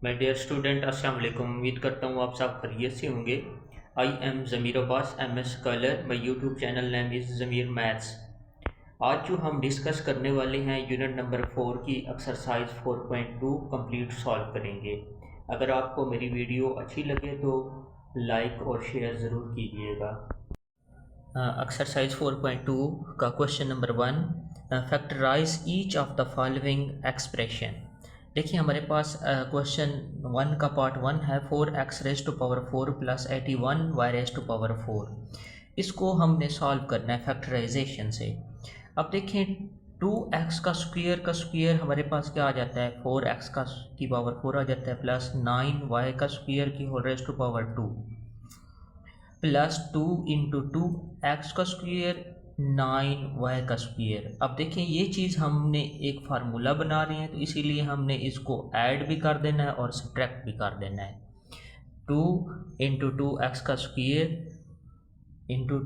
My dear student, अस्सलाम वालेकुम। उम्मीद करता हूँ आप सब खैरियत से होंगे। I am Zamir Abbas, MS scholar. My YouTube channel name is Zamir maths. आज जो हम डिस्कस करने वाले हैं यूनिट नंबर 4 की एक्सरसाइज 4.2 कंप्लीट सॉल्व करेंगे। अगर आपको मेरी वीडियो अच्छी लगे तो लाइक और शेयर ज़रूर कीजिएगा। एक्सरसाइज 4.2 का question number 1, factorise each of the following expression. देखिए हमारे पास क्वेश्चन 1 का पार्ट 1 है 4x raise to power 4 plus 81y raise to power 4। इसको हमने सॉल्व करना है फैक्टराइजेशन से। अब देखें 2x का स्क्वायर हमारे पास क्या आ जाता है, 4x का की पावर 4 आ जाता है प्लस 9y का स्क्वायर की whole raise to power 2 plus 2 into 2x का स्क्वायर 9y का स्क्वायर। अब देखें ये चीज़ हमने एक फार्मूला बना रहे हैं तो इसीलिए हमने इसको ऐड भी कर देना है और सब्ट्रैक्ट भी कर देना है। 2 इंटू 2x का स्क्वायर इंटू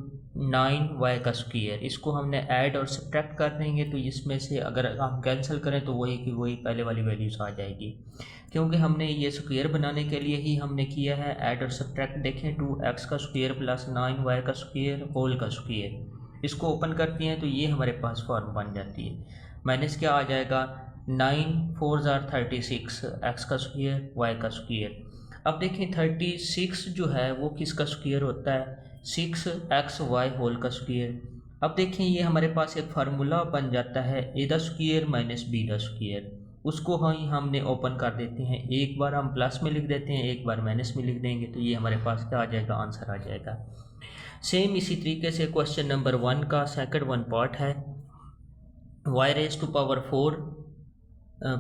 9y का स्क्वायर, इसको हमने ऐड और सब्ट्रैक्ट कर देंगे तो इसमें से अगर आप कैंसिल करें तो वही की वही पहले वाली वैल्यूज़ आ जाएगी, क्योंकि हमने ये स्क्वायर बनाने के लिए ही हमने किया है ऐड और सब्ट्रैक्ट। देखें 2x का स्क्वायर प्लस 9y का स्क्वायर होल का स्क्वायर, इसको ओपन करती हैं तो ये हमारे पास फॉर्म बन जाती है। माइनस क्या आ जाएगा, 9 4 जार 36 x का स्क्वायर y का स्क्वायर। अब देखें 36 जो है वो किसका स्क्वायर होता है, 6xy होल का स्क्वायर। अब देखें ये हमारे पास एक फार्मूला बन जाता है a the square minus b the square, उसको हमने ओपन कर देते हैं। एक बार हम प्लस में लिख देते हैं, एक बार माइनस में लिख देंगे तो ये हमारे पास क्या आ जाएगा, आंसर आ जाएगा। सेम इसी तरीके से क्वेश्चन नंबर 1 का सेकंड वन पार्ट है y raise to power 4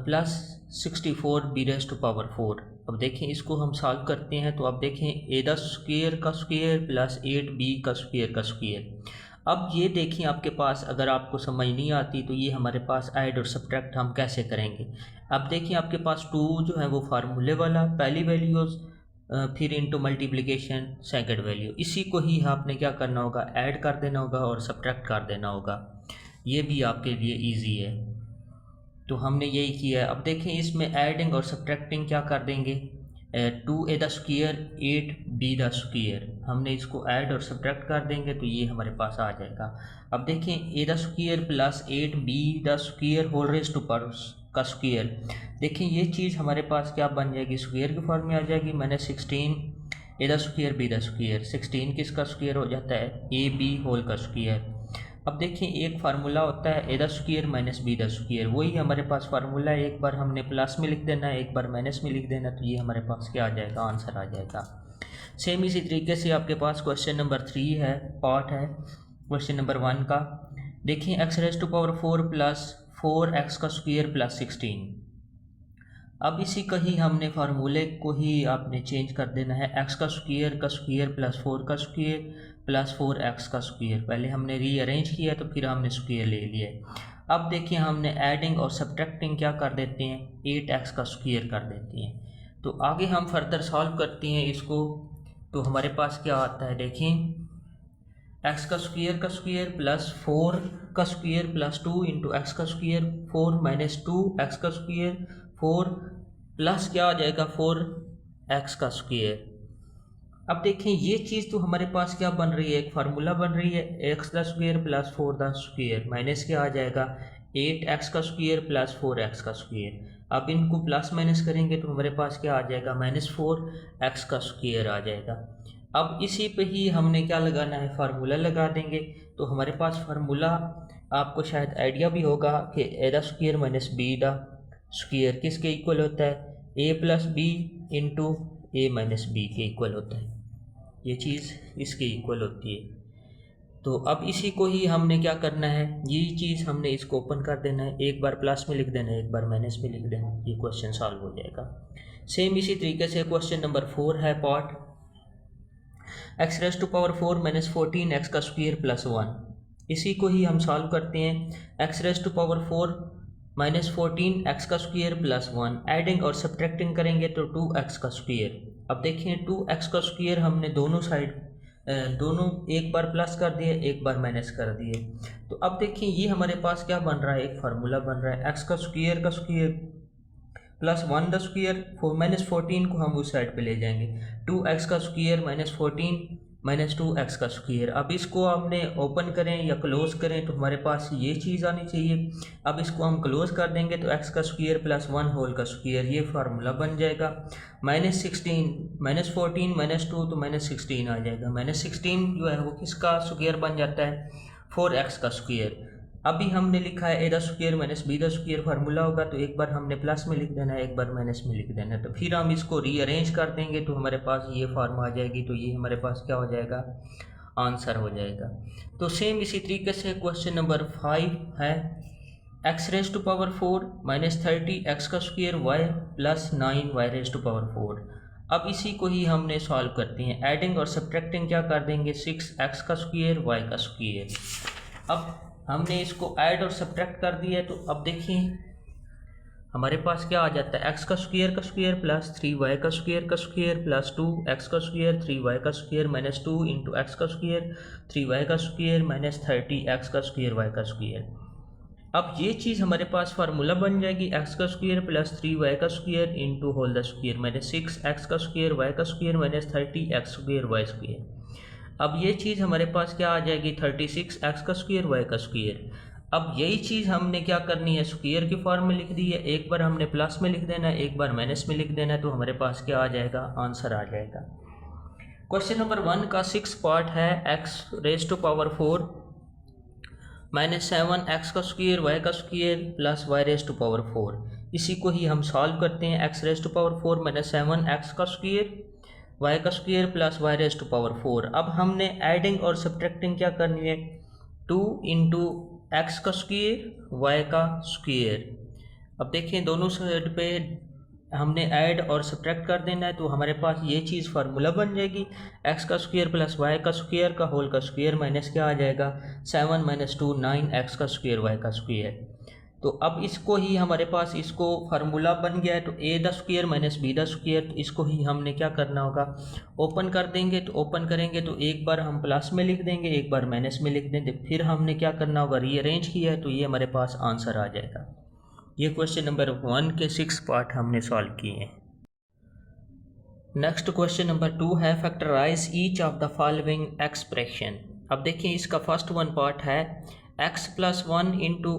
plus 64 b raise to power 4। अब देखें इसको हम सॉल्व करते हैं तो अब देखें ए द स्क्वायर का स्क्वायर प्लस 8b का स्क्वायर का स्क्वायर। अब ये देखिए आपके पास अगर आपको समझ नहीं आती तो ये हमारे पास ऐड और सब्ट्रैक्ट हम कैसे करेंगे। अब देखिए आपके पास 2 जो है वो फार्मूले वाला पहली वैल्यूज़, फिर इनटू मल्टीप्लिकेशन सेकंड वैल्यू, इसी को ही आपने क्या करना होगा, ऐड कर देना होगा और सब्ट्रैक्ट कर देना होगा। ये भी आपके लिए इजी है तो हमने यही किया है। अब देखें इसमें एडिंग और सब्ट्रैक्टिंग क्या कर देंगे, 2a the square 8b the square, हमने इसको ऐड और सब्ट्रैक्ट कर देंगे तो ये हमारे पास आ जाएगा। अब देखें a the square plus 8b the square whole raise to power का स्क्वायर। देखें ये चीज़ हमारे पास क्या बन जाएगी, स्क्वायर की फॉर्म में आ जाएगी। मैंने 16 a the square b the square, 16 किसका स्क्वायर हो जाता है, ab होल का स्क्वायर। अब देखिए एक फार्मूला होता है a the square minus b the square, वही हमारे पास फार्मूला है। एक बार हमने प्लस में लिख देना है, एक बार माइनस में लिख देना, तो ये हमारे पास क्या आ जाएगा, आंसर आ जाएगा। सेम इसी तरीके से आपके पास क्वेश्चन नंबर 3 है, पार्ट है क्वेश्चन नंबर 1 का। देखिए x raise to power 4 plus 4x का स्क्वायर प्लस 16। अब इसी का ही हमने फार्मूले को ही आपने चेंज कर देना है, एक्स का स्क्वायर प्लस 4 का स्क्वायर प्लस 4x का स्क्वायर। पहले हमने रीअरेंज किया तो फिर हमने स्क्वायर ले लिया। अब देखिए हमने एडिंग और सब्ट्रैक्टिंग क्या कर देते हैं, 8x का स्क्वायर कर देते हैं। तो आगे हम फर्दर सॉल्व करते हैं इसको, तो हमारे पास क्या आता है, देखिए x का स्क्वायर प्लस 4 का स्क्वायर प्लस 2 इंटू एक्स का स्क्वायर 4 माइनस 2x का स्क्वायर 4 प्लस क्या आ जाएगा 4x का स्क्वायर। अब देखें ये चीज़ तो हमारे पास क्या बन रही है, एक फार्मूला बन रही है, x the square plus 4 the square minus क्या आ जाएगा 8x का स्क्वायर प्लस 4x का स्क्वायर। अब इनको प्लस माइनस करेंगे तो हमारे पास क्या आ जाएगा, -4x का स्क्वायर आ जाएगा। अब इसी पे ही हमने क्या लगाना है, फार्मूला लगा देंगे। तो हमारे पास फार्मूला आपको शायद आइडिया भी होगा कि a the square minus b the square किसके इक्वल होता है, a plus b into a minus b के इक्वल होता है। ये चीज़ इसके इक्वल होती है। तो अब इसी को ही हमने क्या करना है, यही चीज़ हमने इसको ओपन कर देना है, एक बार प्लस में लिख देना है, एक बार माइनस में लिख देना है, ये क्वेश्चन सॉल्व हो जाएगा। सेम इसी तरीके से क्वेश्चन नंबर 4 है, part x raise to power 4 minus 14x का स्क्वायर प्लस 1। इसी को ही हम सॉल्व करते हैं, x raise to power 4 minus 14x का स्क्वायर प्लस 1, एडिंग और सब्ट्रैक्टिंग करेंगे तो 2x का स्क्वायर। अब देखिए 2x का स्क्वायर हमने दोनों साइड दोनों एक बार प्लस कर दिए, एक बार माइनस कर दिए। तो अब देखिए ये हमारे पास क्या बन रहा है, एक फार्मूला बन रहा है, एक्स का स्क्वायर प्लस 1 का स्क्वायर, -14 को हम उस साइड पे ले जाएंगे, 2x का स्क्वायर -14 -2x का स्क्वायर। अब इसको हमने ओपन करें या क्लोज करें तो हमारे पास ये चीज़ आनी चाहिए। अब इसको हम क्लोज कर देंगे तो x का स्क्वायर प्लस 1 होल का स्क्वायर, ये फार्मूला बन जाएगा। -16 -14 -2 तो -16 आ जाएगा। -16 जो है वो किसका स्क्वायर बन जाता है, 4x का स्क्वायर। अभी हमने लिखा है a the square minus b the square formula होगा, तो एक बार हमने प्लस में लिख देना है, एक बार माइनस में लिख देना है। तो फिर हम इसको रीअरेंज कर देंगे तो हमारे पास ये फॉर्म आ जाएगी। तो ये हमारे पास क्या हो जाएगा, आंसर हो जाएगा। तो सेम इसी तरीके से क्वेश्चन नंबर 5 है x⁻⁴ -30 x का स्क्वायर y प्लस 9 y⁻⁴। अब इसी को ही हमने सॉल्व करते हैं। एडिंग और सब्ट्रैक्टिंग क्या कर देंगे, 6x का स्क्वायर y का स्क्वायर। अब हमने इसको ऐड और सब्ट्रैक्ट कर दिया है, तो अब देखिए हमारे पास क्या आ जाता है, x का स्क्वायर प्लस 3y का स्क्वायर प्लस 2x का स्क्वायर 3y का स्क्वायर माइनस 2 इंटू एक्स का स्क्वायर 3y का स्क्वायर माइनस 30x का स्क्वायर y का स्क्वायर। अब ये चीज़ हमारे पास फार्मूला बन जाएगी, x का स्क्वायर प्लस 3y का square into whole the square minus 6x का स्क्वायर y का square minus 30x square y square. अब ये चीज़ हमारे पास क्या आ जाएगी, 36x का स्क्वायर y का स्क्वायर। अब यही चीज़ हमने क्या करनी है, स्क्वायर की फॉर्म में लिख दी है, एक बार हमने प्लस में लिख देना है, एक बार माइनस में लिख देना है, तो हमारे पास क्या आ जाएगा, आंसर आ जाएगा। क्वेश्चन नंबर 1 का 6 पार्ट है x⁻⁴ -7x का स्क्वायर y का स्क्वायर प्लस y⁻⁴। इसी को ही हम सॉल्व करते हैं। x⁻⁴ -7x का स्क्वायर y का स्क्वायर प्लस y⁻⁴। अब हमने एडिंग और सब्ट्रैक्टिंग क्या करनी है, 2 इंटू एक्स का स्क्वायर y का स्क्वायर। अब देखिए दोनों साइड पे हमने ऐड और सब्ट्रैक्ट कर देना है, तो हमारे पास ये चीज़ फार्मूला बन जाएगी, x का स्क्वायर प्लस y का स्क्वायर का होल का स्क्वायर माइनस क्या आ जाएगा, 7 - 2 9x का स्क्वायर y का स्क्वायर। तो अब इसको ही हमारे पास इसको फार्मूला बन गया है, तो a the square minus b the square, तो इसको ही हमने क्या करना होगा, ओपन कर देंगे। तो ओपन करेंगे तो एक बार हम प्लस में लिख देंगे, एक बार माइनस में लिख देंगे, फिर हमने क्या करना होगा, रीअरेंज किया है, तो ये हमारे पास आंसर आ जाएगा। ये क्वेश्चन नंबर 1 के 6 पार्ट हमने सॉल्व किए हैं। नेक्स्ट क्वेश्चन नंबर 2 है factorise each of the following expression. अब देखिए इसका फर्स्ट वन पार्ट है x+1 into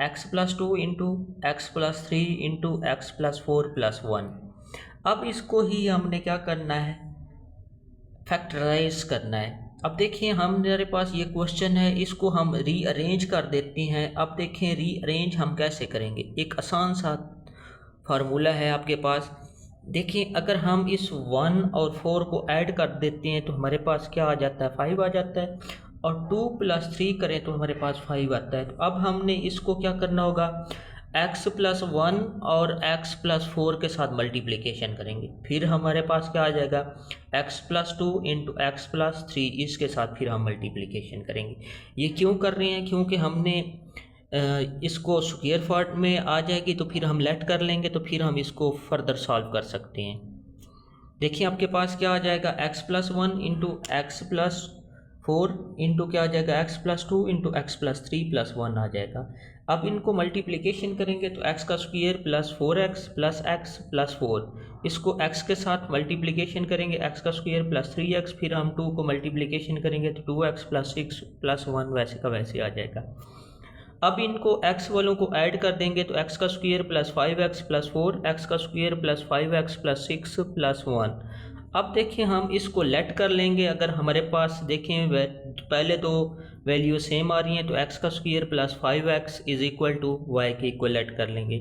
x+2 into x+3 into x+4+1। अब इसको ही हमने क्या करना है, फैक्टराइज करना है। अब देखिए हमारे पास ये क्वेश्चन है, इसको हम रीअरेंज कर देते हैं। अब देखें रीअरेंज हम कैसे करेंगे, एक आसान सा फार्मूला है आपके पास। देखिए अगर हम इस 1 और 4 को ऐड कर देते हैं तो हमारे पास क्या आ जाता है, 5 आ जाता है, और 2 + 3 करें तो हमारे पास 5 आता है। तो अब हमने इसको क्या करना होगा, x+1 और x+4 के साथ मल्टीप्लिकेशन करेंगे, फिर हमारे पास क्या आ जाएगा, x+2 इंटू x+3, इसके साथ फिर हम मल्टीप्लिकेशन करेंगे। ये क्यों कर रहे हैं, क्योंकि हमने इसको स्क्वायर फॉर्म में आ जाएगी तो फिर हम लेट कर लेंगे, तो फिर हम इसको फर्दर सॉल्व कर सकते हैं। देखिए आपके पास क्या आ जाएगा, x+1 इंटू x+4 इंटू क्या आ जाएगा, x+2 इंटू x+3+1 आ जाएगा। अब इनको मल्टीप्लिकेशन करेंगे तो x का square plus 4x plus x plus 4, इसको x के साथ मल्टीप्लिकेशन करेंगे, x का स्क्वायर प्लस 3x, फिर हम 2 को मल्टीप्लिकेशन करेंगे तो 2x प्लस 6 प्लस 1 वैसे का वैसे आ जाएगा। अब इनको x वालों को ऐड कर देंगे तो x का square plus 5x plus 4, x का square plus 5x plus 6 plus 1। अब देखिए हम इसको लेट कर लेंगे। अगर हमारे पास देखें पहले तो वैल्यू सेम आ रही हैं, तो x का square plus 5x is equal to y के इक्वल लेट कर लेंगे।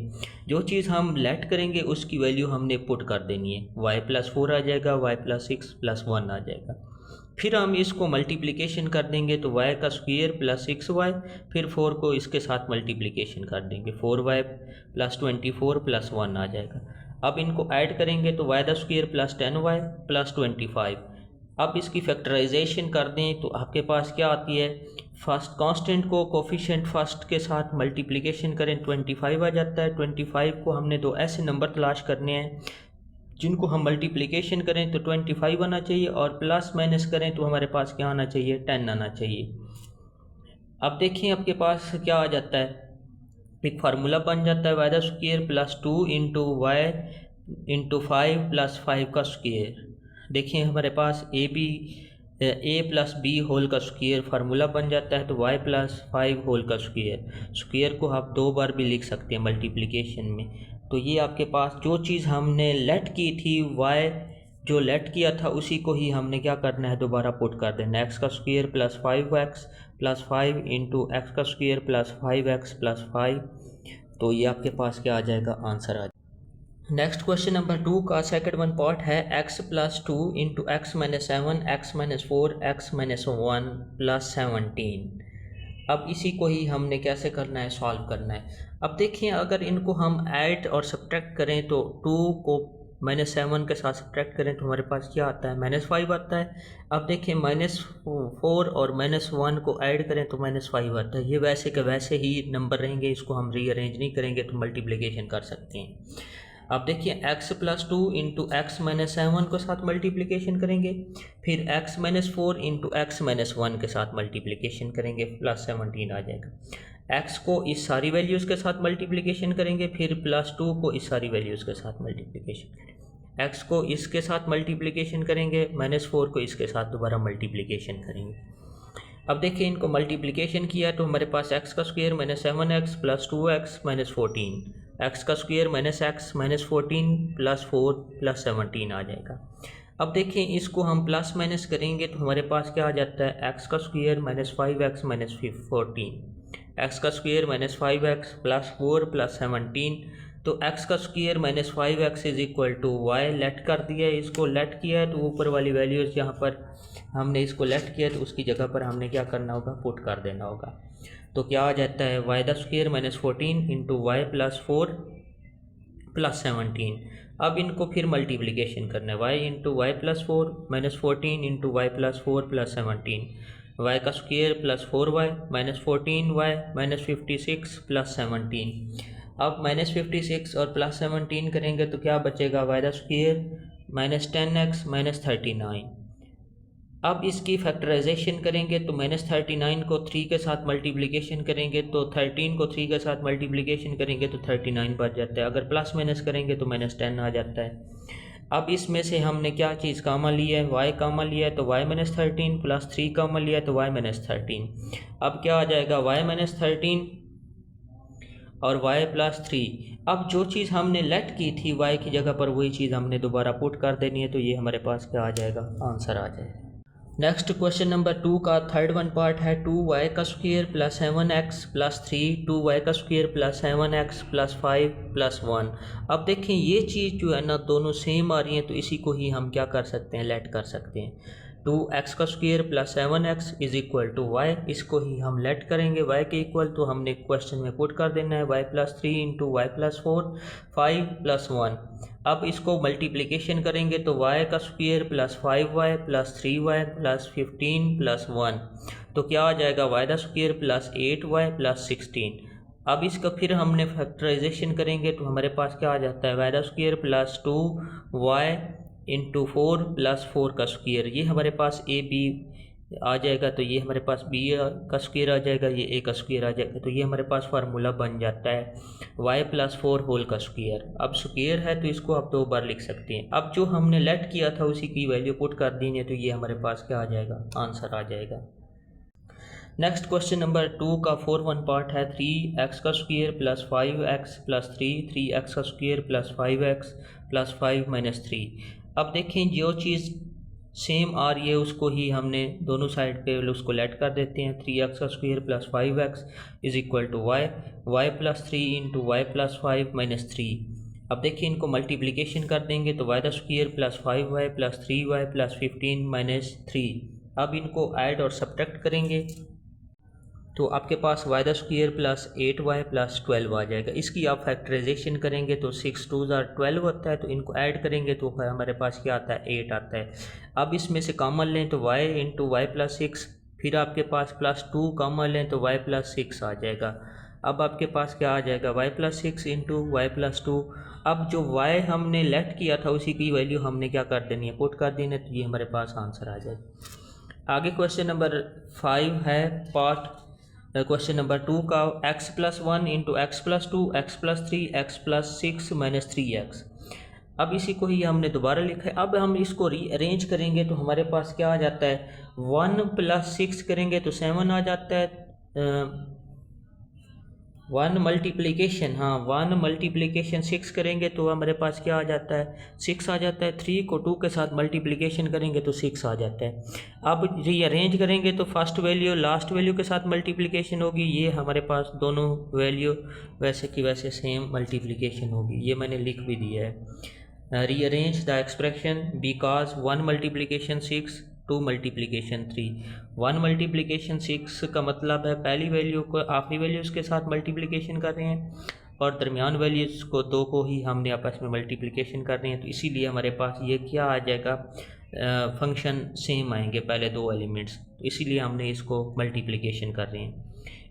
जो चीज़ हम लेट करेंगे उसकी वैल्यू हमने पुट कर देनी है, y प्लस 4 आ जाएगा, y प्लस 6 प्लस 1 आ जाएगा। फिर हम इसको मल्टीप्लिकेशन कर देंगे तो y का स्क्वायर प्लस 6y, फिर 4 को इसके साथ मल्टीप्लिकेशन कर देंगे, 4y प्लस 24 प्लस 1 आ जाएगा। अब इनको ऐड करेंगे तो y का स्क्वायर प्लस 10y प्लस 25। अब इसकी फैक्टराइजेशन कर दें तो आपके पास क्या आती है, फर्स्ट कांस्टेंट को कोफिशिएंट फर्स्ट के साथ मल्टीप्लिकेशन करें 25 आ जाता है। 25 को हमने दो ऐसे नंबर तलाश करने हैं जिनको हम मल्टीप्लिकेशन करें तो 25 आना चाहिए, और प्लस माइनस करें तो हमारे पास क्या आना चाहिए, 10 आना चाहिए। अब देखिए आपके पास क्या आ जाता है, एक फार्मूला बन जाता है वाई का square plus 2 into y into 5 plus 5 का स्क्वायर। देखिए हमारे पास ए प्लस बी होल का स्क्वायर फार्मूला बन जाता है, तो वाई प्लस 5 होल का स्क्वायर को आप 2 बार भी लिख सकते हैं मल्टीप्लिकेशन में। तो ये आपके पास जो चीज़ हमने लेट की थी, वाई जो लेट किया था उसी को ही हमने क्या करना है, दोबारा पुट कर देना। एक्स का square plus 5x plus 5 into x का स्क्वायर प्लस 5x प्लस 5। तो ये आपके पास क्या आ जाएगा, आंसर आ जाएगा। नेक्स्ट क्वेश्चन नंबर 2 का सेकंड वन पार्ट है x plus 2 into x minus 7 x minus 4 x minus 1 plus 17। अब इसी को ही हमने कैसे करना है, सॉल्व करना है। अब देखिए अगर इनको हम ऐड और सब्ट्रैक्ट करें तो 2 को -7 के साथ सब्ट्रैक्ट करें तो हमारे पास क्या आता है, -5 आता है। अब देखिए -4 और -1 को ऐड करें तो -5 आता है। ये वैसे के वैसे ही नंबर रहेंगे, इसको हम रीअरेंज नहीं करेंगे तो मल्टीप्लिकेशन कर सकते हैं। अब देखिए x plus 2 into x minus 7 के साथ मल्टीप्लिकेशन करेंगे, फिर x minus 4 into x minus 1 के साथ मल्टीप्लिकेशन करेंगे, प्लस 17 आ जाएगा। x को इस सारी वैल्यूज़ के साथ मल्टीप्लिकेशन करेंगे, फिर प्लस 2 को इस सारी वैल्यूज़ के साथ मल्टीप्लिकेशन करेंगे। x को इसके साथ मल्टीप्लिकेशन करेंगे, -4 को इसके साथ दोबारा मल्टीप्लिकेशन करेंगे। अब देखिए इनको मल्टीप्लिकेशन किया तो हमारे पास x का square -7x plus 2x minus 14, x का square -x minus 14 plus 4 plus 17 आ जाएगा। अब देखिए इसको हम प्लस माइनस करेंगे तो हमारे पास क्या आ जाता है, एक्स का स्क्वायर -5x माइनस 14, एक्स का स्क्वायर -5x प्लस 4 प्लस 17। तो x का square -5x is equal to y. Let कर दिया है, इसको लेट किया है तो ऊपर वाली वैल्यूज़ यहाँ पर हमने इसको लेट किया तो उसकी जगह पर हमने क्या करना होगा, पुट कर देना होगा। तो क्या आ जाता है, y the square -14 into y plus 4 plus 17। अब इनको फिर मल्टीप्लिकेशन करना है, y into y plus 4 -14 into y plus 4 plus 17, y का square plus 4y -14y -56 plus 17। अब -56 और प्लस 17 करेंगे तो क्या बचेगा, वाई द स्क्वायर -10x -39। अब इसकी फैक्टराइजेशन करेंगे तो -39 को 3 के साथ मल्टीप्लिकेशन करेंगे तो 13 को 3 के साथ मल्टीप्लिकेशन करेंगे तो 39 बच जाता है। अगर प्लस माइनस करेंगे तो -10 आ जाता है। अब इसमें से हमने क्या चीज़ कामा लिया है, y कामा लिया है तो y -13 प्लस 3 कामा लिया है तो y -13। अब क्या आ जाएगा, y -13 और y प्लस 3। अब जो चीज़ हमने लेट की थी y की जगह पर वही चीज़ हमने दोबारा पुट कर देनी है, तो ये हमारे पास क्या आ जाएगा, आंसर आ जाएगा। नेक्स्ट क्वेश्चन नंबर 2 का थर्ड वन पार्ट है 2y का square plus 7x plus 3 2y का square plus 7x plus 5 plus 1। अब देखें ये चीज़ जो है ना दोनों सेम आ रही हैं, तो इसी को ही हम क्या कर सकते हैं, लेट कर सकते हैं। 2x का square plus 7x is equal to y, इसको ही हम लेट करेंगे y के इक्वल, तो हमने क्वेश्चन में पुट कर देना है y plus 3 into y plus 4 5 plus 1। अब इसको मल्टीप्लिकेशन करेंगे तो y का square plus 5y plus 3y plus 15 plus 1। तो क्या आ जाएगा, y का स्क्वायर प्लस 8y प्लस 16। अब इसका फिर हमने फैक्टराइजेशन करेंगे तो हमारे पास क्या आ जाता है, y का square plus 2y into 4 plus 4 का स्क्वायर। ये हमारे पास ए बी आ जाएगा, तो ये हमारे पास बी का स्क्वायर आ जाएगा, ये ए का स्क्वायर आ जाएगा। तो ये हमारे पास फार्मूला बन जाता है y प्लस 4 होल का स्क्वायर। अब स्क्वायर है तो इसको आप 2 बार लिख सकते हैं। अब जो हमने लेट किया था उसी की वैल्यू पुट कर देंगे तो ये हमारे पास क्या आ जाएगा, आंसर आ जाएगा। नेक्स्ट क्वेश्चन नंबर 2 का 4 वन पार्ट है 3x का square plus 5x plus 3 3x का square plus 5x plus 5 minus 3। अब देखें जो चीज़ सेम आ रही है उसको ही हमने दोनों साइड पे उसको लेट कर देते हैं। 3x का square plus 5x is equal to y plus 3 into y plus 5 minus 3। अब देखिए इनको मल्टीप्लिकेशन कर देंगे तो y का square plus 5y plus 3y plus 15 minus 3। अब इनको ऐड और सब्ट्रैक्ट करेंगे तो आपके पास y का स्क्वायर प्लस 8y प्लस 12 आ जाएगा। इसकी आप फैक्टराइजेशन करेंगे तो 6 2 12 होता है, तो इनको ऐड करेंगे तो हमारे पास क्या आता है, 8 आता है। अब इसमें से कॉमन लें तो y इंटू वाई प्लस 6, फिर आपके पास प्लस 2 कॉमन लें तो y प्लस 6 आ जाएगा। अब आपके पास क्या आ जाएगा, y plus 6 into y plus 2। अब जो y हमने लेट किया था उसी की वैल्यू हमने क्या कर देनी है, पुट कर देनी है, तो ये हमारे पास आंसर आ जाएगा। आगे क्वेश्चन नंबर 5 है पार्ट क्वेश्चन नंबर 2 का x+1 into x+2 x+3 x+6 minus 3x। अब इसी को ही हमने दोबारा लिखा है। अब हम इसको रीअरेंज करेंगे तो हमारे पास क्या आ जाता है, 1+6 करेंगे तो 7 आ जाता है। 1 मल्टीप्लिकेशन 6 करेंगे तो हमारे पास क्या आ जाता है, 6 आ जाता है। 3 को 2 के साथ मल्टीप्लिकेशन करेंगे तो 6 आ जाता है। अब रीअरेंज करेंगे तो फर्स्ट वैल्यू लास्ट वैल्यू के साथ मल्टीप्लिकेशन होगी, ये हमारे पास दोनों वैल्यू वैसे की वैसे सेम मल्टीप्लिकेशन होगी, ये मैंने लिख भी दिया है। Rearrange the expression because 1 multiplication 6 2 multiplication 3। 1 multiplication 6 का मतलब है पहली वैल्यू को आखिरी वैल्यूज़ के साथ मल्टीप्लिकेशन कर रहे हैं और दरमियान वैल्यूज़ को दो को ही हमने आपस में मल्टीप्लिकेशन कर रहे हैं, तो इसीलिए हमारे पास ये क्या आ जाएगा, फंक्शन सेम आएंगे पहले दो एलिमेंट्स, तो इसीलिए हमने इसको मल्टीप्लिकेशन कर रहे हैं।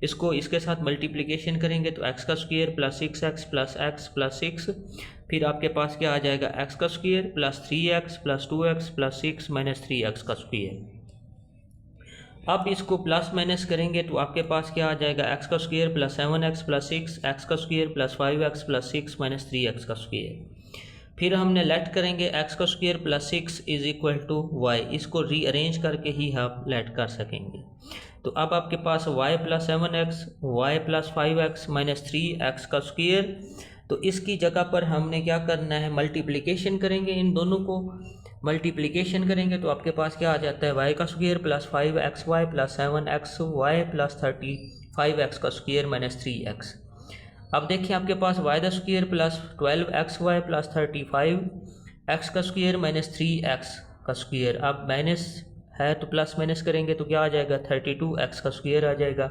इसको इसके साथ मल्टीप्लिकेशन करेंगे तो एक्स का square plus 6x plus x plus 6, फिर आपके पास क्या आ जाएगा, एक्स का square plus 3x plus 2x plus 6 minus 3x का स्क्वायर। अब इसको प्लस माइनस करेंगे तो आपके पास क्या आ जाएगा, एक्स का square plus 7x plus 6 x का square plus 5x plus 6 minus 3x का स्क्वायर। फिर हमने लेट करेंगे एक्स का square plus 6 is equal to y, इसको रीअरेंज करके ही हम लेट कर सकेंगे। तो अब आपके पास y plus 7x y plus 5x minus 3x का स्क्वायर, तो इसकी जगह पर हमने क्या करना है, मल्टीप्लिकेशन करेंगे, इन दोनों को मल्टीप्लिकेशन करेंगे तो आपके पास क्या आ जाता है, y का square plus 5xy plus 7xy plus 35x का स्क्वायर माइनस 3x। अब देखिए आपके पास y का square plus 12xy plus 35x का स्क्वायर माइनस 3x का स्क्वायर। अब माइनस है तो प्लस माइनस करेंगे तो क्या आ जाएगा, 32x का स्क्वायर आ जाएगा।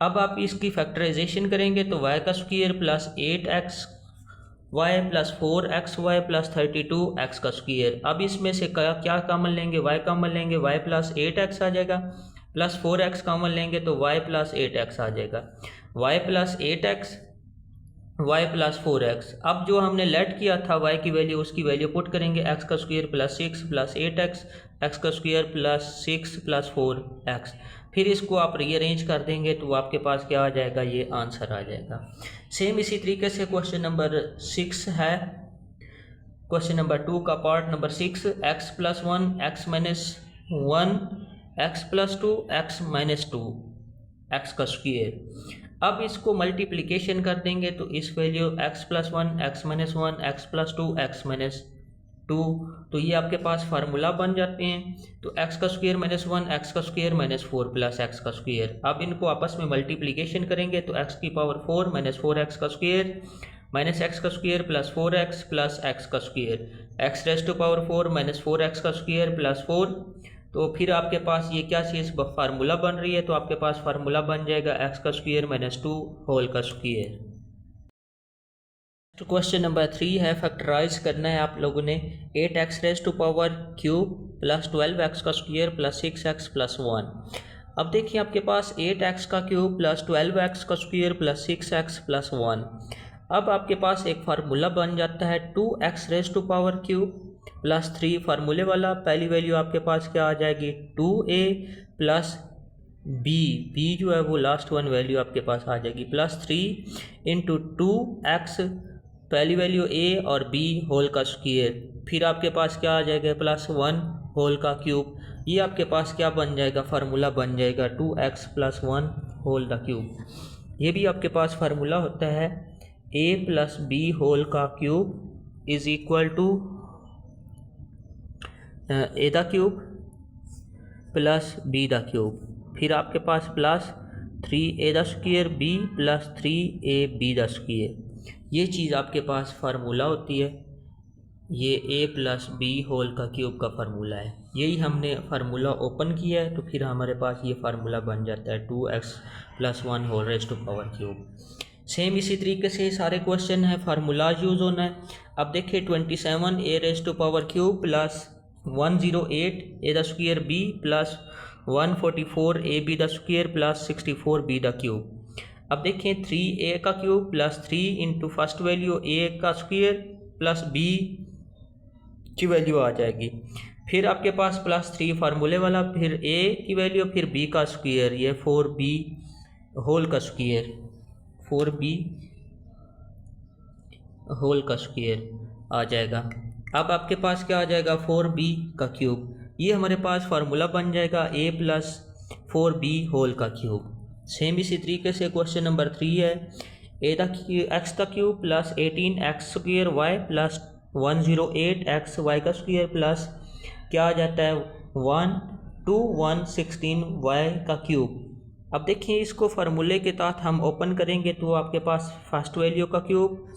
अब आप इसकी फैक्टराइजेशन करेंगे तो y का square plus 8xy plus 4xy plus 32x का स्क्वायर। अब इसमें से क्या कॉमन लेंगे, y कॉमन लेंगे, y प्लस 8x आ जाएगा, प्लस 4x कॉमन लेंगे तो y प्लस 8x आ जाएगा, y plus 8x y plus 4x। अब जो हमने लेट किया था y की वैल्यू, उसकी वैल्यू पुट करेंगे, x का square plus 6 plus 8x x का स्क्वायर प्लस 6 प्लस 4x। फिर इसको आप रीअरेंज कर देंगे तो आपके पास क्या आ जाएगा, ये आंसर आ जाएगा। सेम इसी तरीके से क्वेश्चन नंबर 6 है, क्वेश्चन नंबर 2 का part number 6, x plus 1 x minus 1 x plus 2 x minus 2 x का स्क्वायर। अब इसको मल्टीप्लिकेशन कर देंगे तो इस value x plus 1 x minus 1 x plus 2 x minus 2, तो ये आपके पास फार्मूला बन जाते हैं। तो x का स्क्वायर माइनस 1 x का स्क्वायर माइनस 4 प्लस x का स्क्वायर। अब इनको आपस में मल्टीप्लिकेशन करेंगे तो x की पावर 4 माइनस 4x का स्क्वायर माइनस x का square plus 4x plus x का square, x raise to power 4 minus 4x का स्क्वायर प्लस 4। तो फिर आपके पास ये क्या चीज़ फार्मूला बन रही है, तो आपके पास फार्मूला बन जाएगा x का स्क्वायर माइनस 2 होल का स्क्वायर। तो क्वेश्चन नंबर 3 है, फैक्टराइज करना है आप लोगों ने 8x raise to power cube plus 12x का स्क्वायर प्लस 6x प्लस 1। अब देखिए आपके पास 8x का क्यूब प्लस 12x का स्क्वायर प्लस 6x प्लस 1। अब आपके पास एक फार्मूला बन जाता है 2x raise to power cube plus 3 फार्मूले वाला। पहली वैल्यू आपके पास क्या आ जाएगी, 2a प्लस b जो है वो लास्ट वन वैल्यू आपके पास आ जाएगी, प्लस 3 इंटू 2x पहली वैल्यू a और b होल का स्क्वायर। फिर आपके पास क्या आ जाएगा, प्लस 1 होल का क्यूब। ये आपके पास क्या बन जाएगा, फार्मूला बन जाएगा 2x plus 1 whole the cube. ये भी आपके पास फार्मूला होता है a प्लस b होल का cube is equal to a the cube plus b the cube. फिर आपके पास plus 3a the square b plus 3ab the square. ये चीज़ आपके पास फार्मूला होती है, ये a प्लस बी होल का क्यूब का फार्मूला है। यही हमने फार्मूला ओपन किया है तो फिर हमारे पास ये फार्मूला बन जाता है 2x plus 1 whole raise to power cube. Same इसी तरीके से सारे क्वेश्चन है, फार्मूला यूज़ होना है। अब देखिए 27a raise to power cube plus 108 a the square b plus 144 ab द स्क्वायर प्लस 64 b द क्यूब। अब देखें 3a का cube plus 3 into first value a का स्क्वायर प्लस b की वैल्यू आ जाएगी। फिर आपके पास प्लस 3 फार्मूले वाला, फिर a की वैल्यू, फिर b का स्क्वायर, ये 4b होल का स्क्वायर, 4b होल का स्क्वायर आ जाएगा। अब आपके पास क्या आ जाएगा, 4b का क्यूब। ये हमारे पास फार्मूला बन जाएगा a प्लस 4b होल का क्यूब। सेम इसी तरीके से क्वेश्चन नंबर 3 है, एक्स का cube plus 18x square y plus 108x y का स्क्वायर प्लस क्या आ जाता है 116 वाई का क्यूब। अब देखिए इसको फार्मूले के तहत हम ओपन करेंगे तो आपके पास फर्स्ट वैल्यू का क्यूब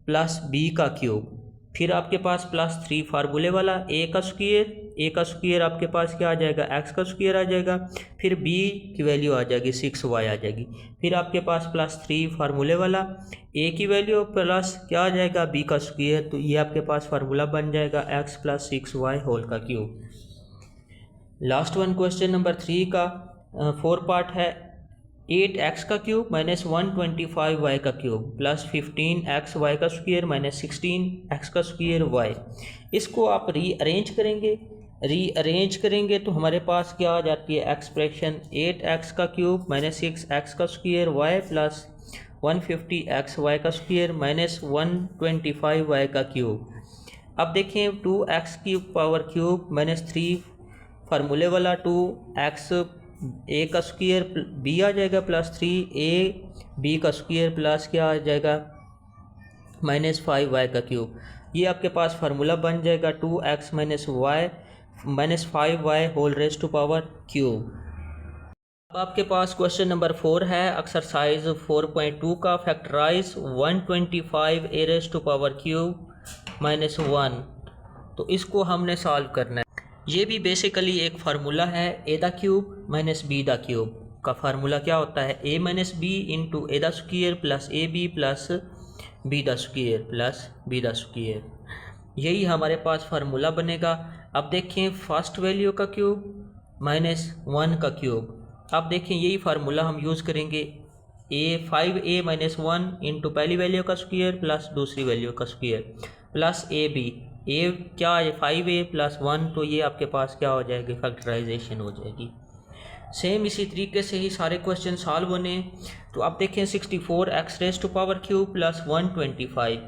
प्लस बी का क्यूब, फिर आपके पास प्लस 3 फार्मूले वाला ए का स्क्वायर आपके पास क्या आ जाएगा, एक्स का स्क्वायर आ जाएगा, फिर बी की वैल्यू आ जाएगी 6y आ जाएगी, फिर आपके पास प्लस 3 फार्मूले वाला ए की वैल्यू प्लस क्या आ जाएगा, बी का स्क्वायर। तो ये आपके पास फार्मूला बन जाएगा एक्स प्लस 6y होल का cube. Last one question number 3 का 4 पार्ट है, 8x का क्यूब माइनस 125y का क्यूब प्लस 15x y का स्क्वायर माइनस 16x का स्क्वायर y। इसको आप रीअरेंज करेंगे तो हमारे पास क्या आ जाती है एक्सप्रेशन, 8x का क्यूब माइनस 6x का square y plus 150x y का स्क्वायर माइनस 125y का क्यूब। अब देखें 2x की पावर क्यूब माइनस 3 फार्मूले वाला 2x ए का स्क्वायर बी आ जाएगा प्लस 3a बी का स्क्वायर प्लस क्या आ जाएगा माइनस 5y का क्यूब। ये आपके पास फार्मूला बन जाएगा 2x minus 5y whole raise to power cube. अब आपके पास क्वेश्चन नंबर 4 है, एक्सरसाइज 4.2 का, factorise 125 a raise to power cube minus 1। तो इसको हमने सॉल्व करना है। ये भी बेसिकली एक फार्मूला है, ए दा क्यूब माइनस बी दा क्यूब का फार्मूला क्या होता है, a minus b into a दा square plus a b plus b दा स्क्वायर प्लस बी दा स्क्वायर। यही हमारे पास फार्मूला बनेगा। अब देखें फर्स्ट वैल्यू का क्यूब माइनस 1 का क्यूब। अब देखें यही फार्मूला हम यूज़ करेंगे, ए 5a माइनस 1 इंटू पहली वैल्यू का स्क्वायर प्लस दूसरी वैल्यू का स्क्वायर प्लस ए बी। ए क्या है 5a प्लस 1, तो ये आपके पास क्या हो जाएगी, फैक्टराइजेशन हो जाएगी। सेम इसी तरीके से ही सारे क्वेश्चन सॉल्व होने। तो आप देखें 64x raise to power cube plus 125,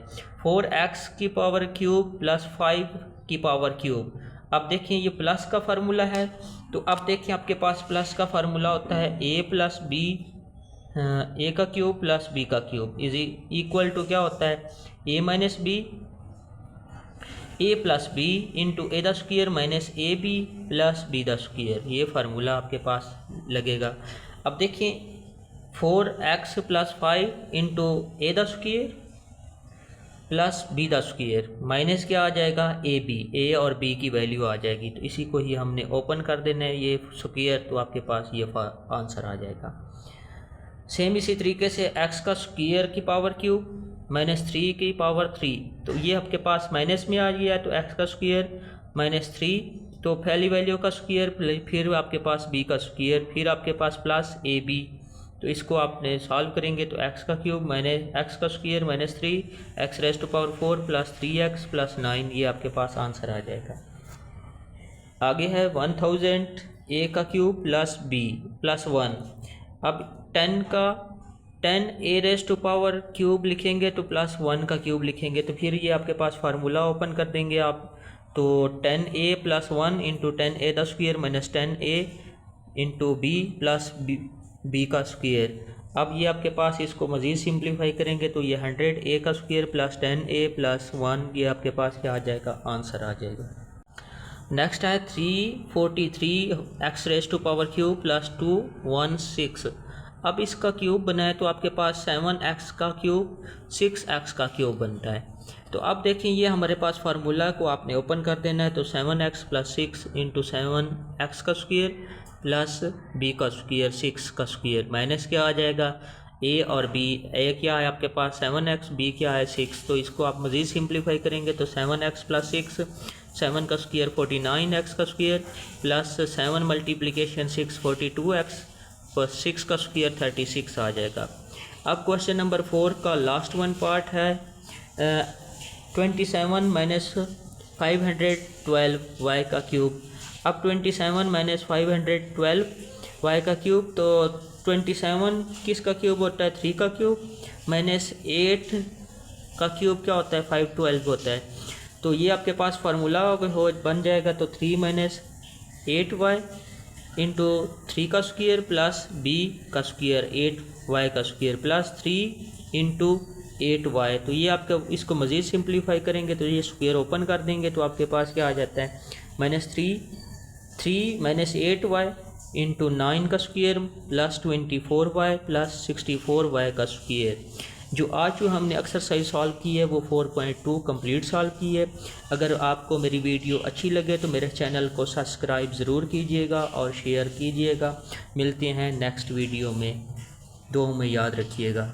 4x की पावर क्यूब प्लस 5 की पावर क्यूब। अब देखें ये प्लस का फार्मूला है, तो अब देखें आपके पास प्लस का फार्मूला होता है ए प्लस बी, ए का क्यूब प्लस बी का क्यूब इज इक्वल टू क्या होता है, a minus b a plus b into a the square minus a b plus b the square. ये फार्मूला आपके पास लगेगा। अब देखिए 4x plus 5 into a the square plus b the square minus क्या आ जाएगा, ए बी, ए और बी की वैल्यू आ जाएगी। तो इसी को ही हमने ओपन कर देना है ये स्क्वायर, तो आपके पास ये आंसर आ जाएगा। सेम इसी तरीके से x का स्क्वायर की पावर क्यूब माइनस 3 की पावर 3, तो ये आपके पास माइनस में आ गया, तो x का स्क्वायर माइनस 3, तो पहली वैल्यू का स्क्वायर, फिर आपके पास b का स्क्वायर, फिर आपके पास प्लस ए बी। तो इसको आपने सॉल्व करेंगे तो x का क्यूब माइनस x का square minus 3 x raise to power 4 plus 3x plus 9, ये आपके पास आंसर आ जाएगा। आगे है 1000 a का क्यूब प्लस b प्लस 1। अब 10 ए रेज टू पावर क्यूब लिखेंगे तो प्लस 1 का क्यूब लिखेंगे, तो फिर ये आपके पास फार्मूला ओपन कर देंगे आप, तो 10a प्लस 1 इंटू 10a द square minus 10a into b plus b का स्क्वायर। अब ये आपके पास इसको मज़ीद सिंप्लीफाई करेंगे तो ये 100a का स्क्वायर प्लस 10a प्लस 1, ये आपके पास क्या आ जाएगा, आंसर आ जाएगा। नेक्स्ट है 343 x raise to power cube plus 216। अब इसका क्यूब बनाए तो आपके पास 7x का क्यूब 6x का क्यूब बनता है। तो अब देखें ये हमारे पास फार्मूला को आपने ओपन कर देना है, तो 7x प्लस 6 इंटू 7x का स्क्वायर प्लस b का स्क्वायर 6 का स्क्वायर माइनस क्या आ जाएगा, a और b, a क्या है आपके पास 7x, b क्या है 6, तो इसको आप मज़ीद सिंप्लीफाई करेंगे तो 7x प्लस 6, 7 का स्क्वायर 49x का square plus 7 multiplication 6 42x plus 6 का स्क्वायर 36 आ जाएगा। अब क्वेश्चन नंबर 4 का लास्ट वन पार्ट है 27 माइनस 512 y का क्यूब। अब 27 माइनस 512 y का क्यूब, तो 27 किसका क्यूब होता है? 3 का क्यूब। माइनस 8 का क्यूब क्या होता है? 512 होता है। तो ये आपके पास फार्मूला हो बन जाएगा। तो 3 माइनस 8y इंटू 3 का स्क्वायर प्लस b का स्क्वायर 8y का स्क्वायर प्लस 3 इंटू 8y। तो ये आपका इसको मज़ीद सिंप्लीफाई करेंगे तो ये स्क्वायर ओपन कर देंगे तो आपके पास क्या आ जाता है? -3 माइनस 8y इंटू 9 का square plus 24y plus 64y का स्क्वायर। जो आज जो हमने एक्सरसाइज सॉल्व की है वो 4.2 कंप्लीट सॉल्व की है। अगर आपको मेरी वीडियो अच्छी लगे तो मेरे चैनल को सब्सक्राइब ज़रूर कीजिएगा और शेयर कीजिएगा। मिलते हैं नेक्स्ट वीडियो में, दुआ में याद रखिएगा।